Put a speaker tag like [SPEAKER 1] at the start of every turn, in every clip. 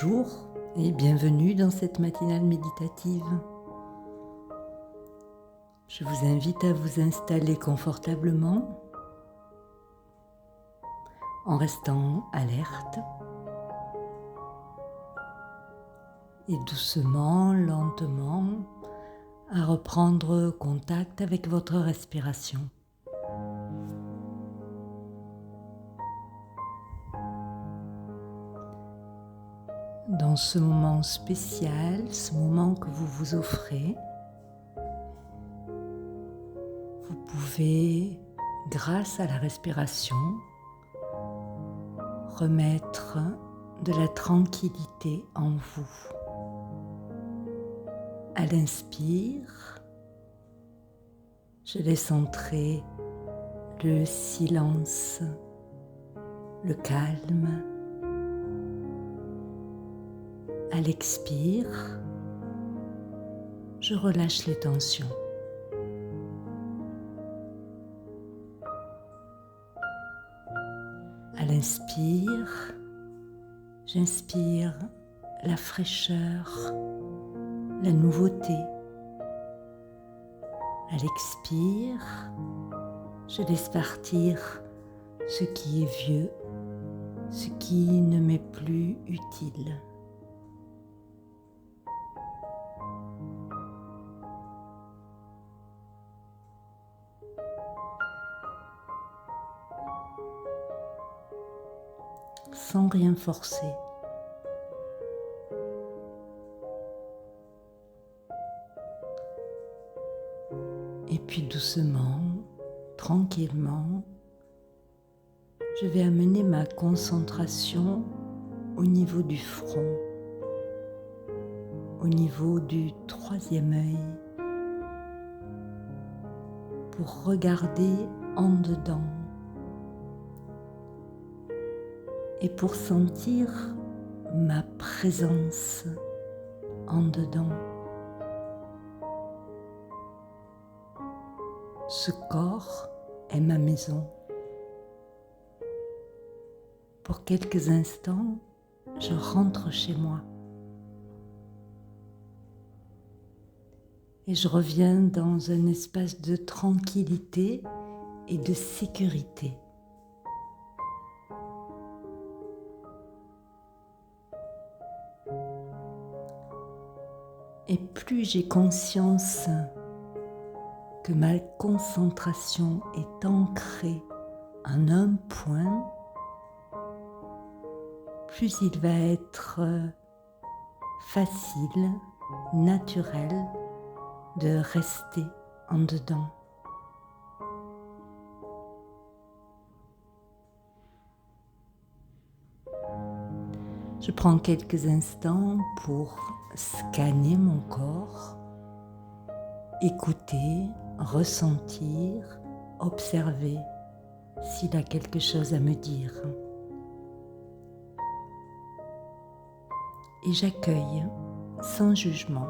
[SPEAKER 1] Bonjour et bienvenue dans cette matinale méditative. Je vous invite à vous installer confortablement en restant alerte et doucement, lentement, à reprendre contact avec votre respiration. Dans ce moment spécial, ce moment que vous vous offrez, vous pouvez, grâce à la respiration, remettre de la tranquillité en vous. À l'inspire, je laisse entrer le silence, le calme. À l'expire, je relâche les tensions. À l'inspire, j'inspire la fraîcheur, la nouveauté. À l'expire, je laisse partir ce qui est vieux, ce qui ne m'est plus utile. Sans rien forcer. Et puis doucement, tranquillement, je vais amener ma concentration au niveau du front, au niveau du troisième œil, pour regarder en dedans et pour sentir ma présence en dedans. Ce corps est ma maison. Pour quelques instants, je rentre chez moi. Et je reviens dans un espace de tranquillité et de sécurité. Et plus j'ai conscience que ma concentration est ancrée en un point, plus il va être facile, naturel de rester en dedans. Je prends quelques instants pour scanner mon corps, écouter, ressentir, observer s'il a quelque chose à me dire. Et j'accueille sans jugement.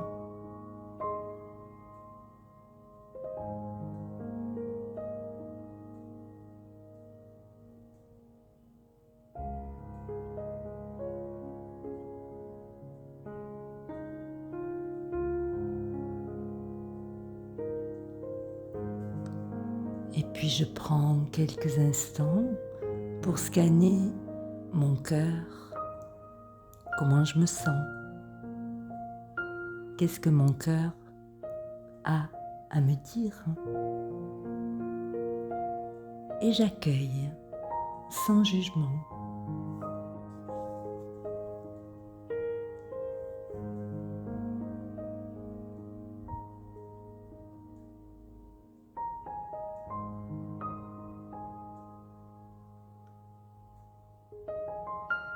[SPEAKER 1] Et puis je prends quelques instants pour scanner mon cœur, comment je me sens, qu'est-ce que mon cœur a à me dire. Et j'accueille sans jugement.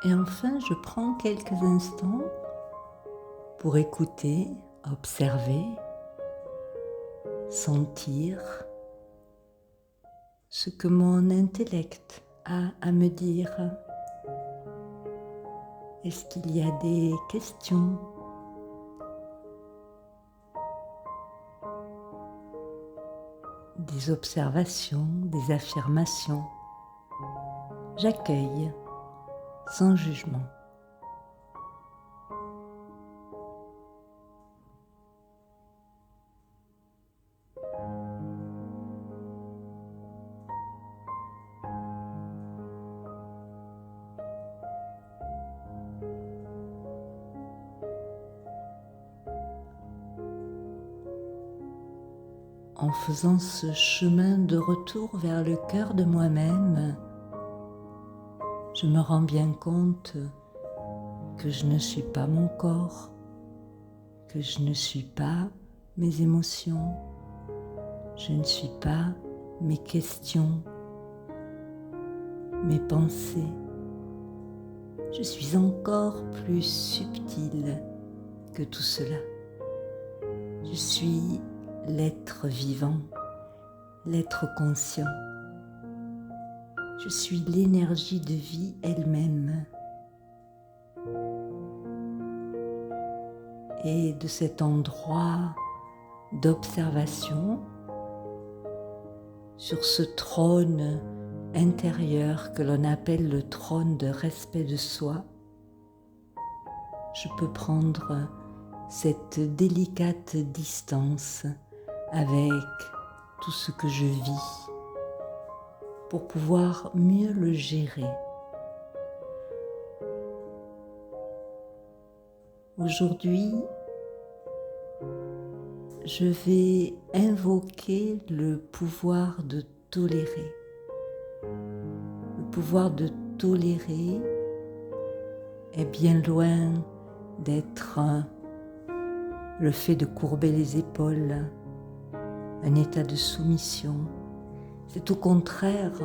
[SPEAKER 1] Et enfin, je prends quelques instants pour écouter, observer, sentir ce que mon intellect a à me dire. Est-ce qu'il y a des questions? Des observations, des affirmations? J'accueille sans jugement. en faisant ce chemin de retour vers le cœur de moi-même, je me rends bien compte que je ne suis pas mon corps, que je ne suis pas mes émotions, je ne suis pas mes questions, mes pensées. Je suis encore plus subtile que tout cela. Je suis l'être vivant, l'être conscient. Je suis l'énergie de vie elle-même. Et de cet endroit d'observation, sur ce trône intérieur que l'on appelle le trône de respect de soi, je peux prendre cette délicate distance avec tout ce que je vis pour pouvoir mieux le gérer. Aujourd'hui, je vais invoquer le pouvoir de tolérer. Le pouvoir de tolérer est bien loin d'être le fait de courber les épaules, un état de soumission. C'est au contraire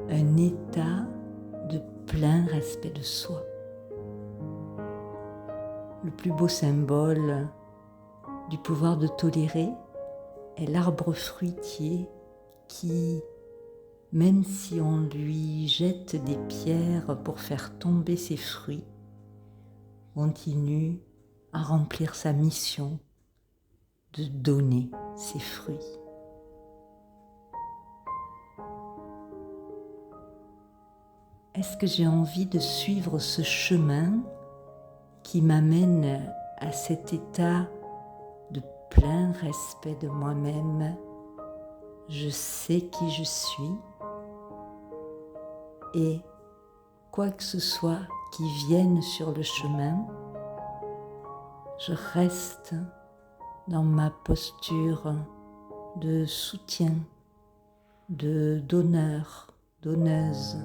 [SPEAKER 1] un état de plein respect de soi. Le plus beau symbole du pouvoir de tolérer est l'arbre fruitier qui, même si on lui jette des pierres pour faire tomber ses fruits, continue à remplir sa mission de donner ses fruits. Est-ce que j'ai envie de suivre ce chemin qui m'amène à cet état de plein respect de moi-même? Je sais qui je suis et quoi que ce soit qui vienne sur le chemin, je reste dans ma posture de soutien, de donneur, donneuse.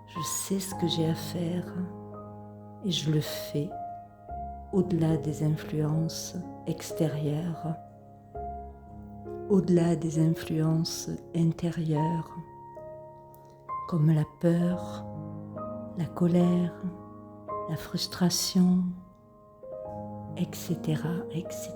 [SPEAKER 1] Je sais ce que j'ai à faire et je le fais au-delà des influences extérieures, au-delà des influences intérieures, comme la peur, la colère, la frustration, etc., etc.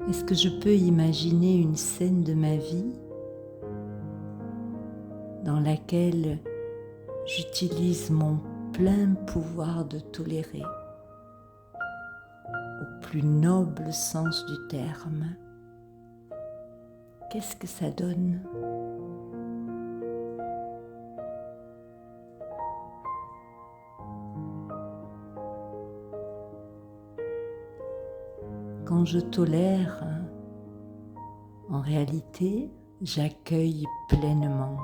[SPEAKER 1] Est-ce que je peux imaginer une scène de ma vie dans laquelle j'utilise mon plein pouvoir de tolérer, au plus noble sens du terme? Qu'est-ce que ça donne? Quand je tolère, en réalité, j'accueille pleinement.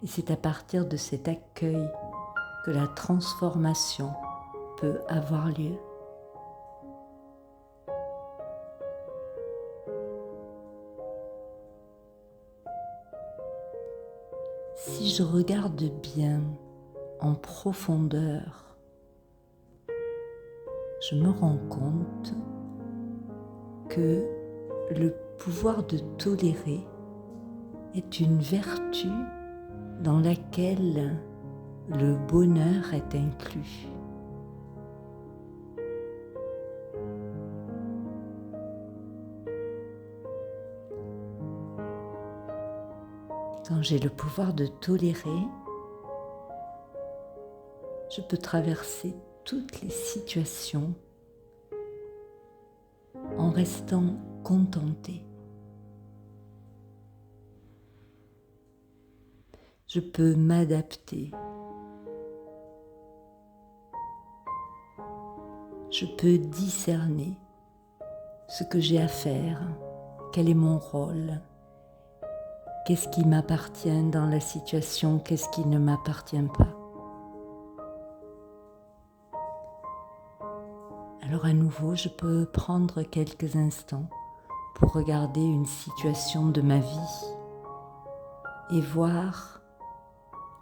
[SPEAKER 1] Et c'est à partir de cet accueil que la transformation peut avoir lieu. Si je regarde bien en profondeur, je me rends compte que le pouvoir de tolérer est une vertu dans laquelle le bonheur est inclus. Quand j'ai le pouvoir de tolérer, je peux traverser toutes les situations en restant contentée. Je peux m'adapter. Je peux discerner ce que j'ai à faire, quel est mon rôle, Qu'est-ce qui m'appartient dans la situation? Qu'est-ce qui ne m'appartient pas? Alors à nouveau, je peux prendre quelques instants pour regarder une situation de ma vie et voir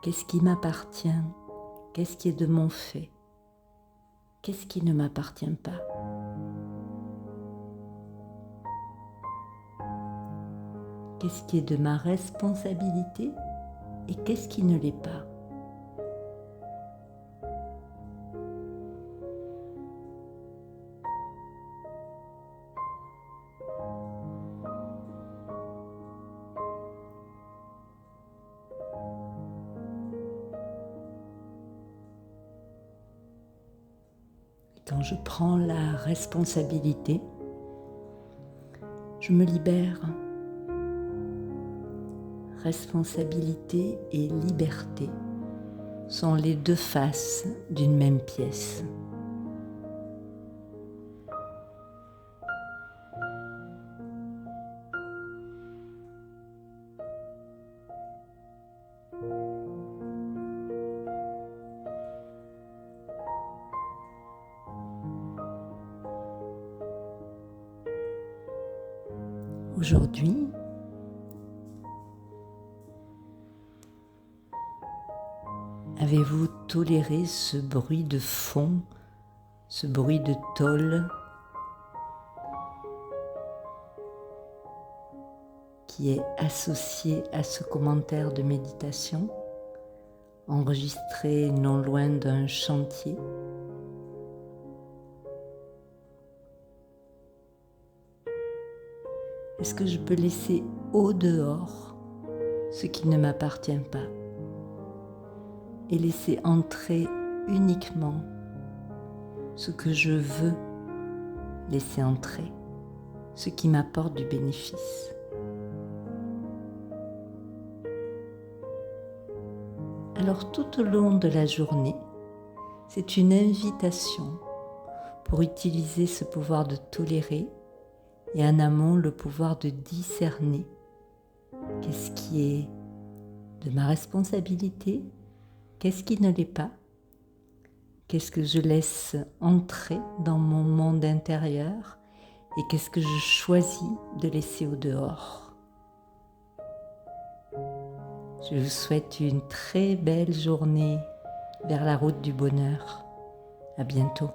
[SPEAKER 1] qu'est-ce qui m'appartient, qu'est-ce qui est de mon fait, qu'est-ce qui ne m'appartient pas. Qu'est-ce qui est de ma responsabilité et qu'est-ce qui ne l'est pas. Quand je prends la responsabilité, je me libère. Responsabilité et liberté sont les deux faces d'une même pièce. Aujourd'hui, avez-vous toléré ce bruit de fond, ce bruit de tôle qui est associé à ce commentaire de méditation, enregistré non loin d'un chantier? Est-ce que je peux laisser au dehors ce qui ne m'appartient pas et laisser entrer uniquement ce que je veux laisser entrer, ce qui m'apporte du bénéfice? Alors tout au long de la journée, c'est une invitation pour utiliser ce pouvoir de tolérer et en amont le pouvoir de discerner qu'est-ce qui est de ma responsabilité, qu'est-ce qui ne l'est pas, qu'est-ce que je laisse entrer dans mon monde intérieur et qu'est-ce que je choisis de laisser au dehors. Je vous souhaite une très belle journée vers la route du bonheur. À bientôt.